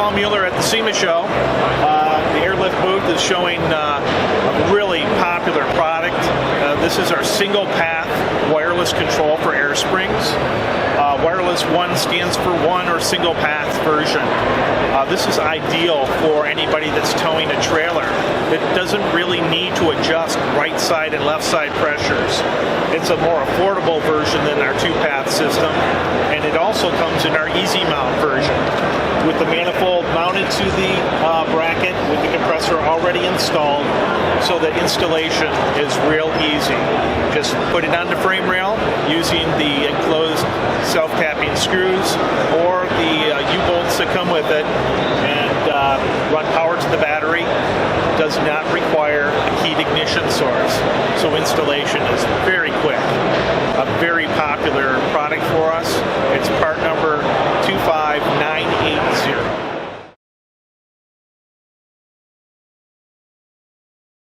Paul Mueller at the SEMA show. The airlift booth is showing a really popular product. This is our single path wireless control for air springs. WirelessOne stands for one or single path version. This is ideal for anybody that's towing a trailer that doesn't really need to adjust right side and left side pressures. It's a more affordable version than our two-path system, and it also comes in our easy mount version with the manifold mounted to the bracket with the compressor already installed, so the installation is real easy. Just put it on the frame rail using the enclosed self-tapping screws or the U-bolts that come with it, and run power to the battery. Does not require a keyed ignition source, so installation is very quick. A very popular product for us. It's part number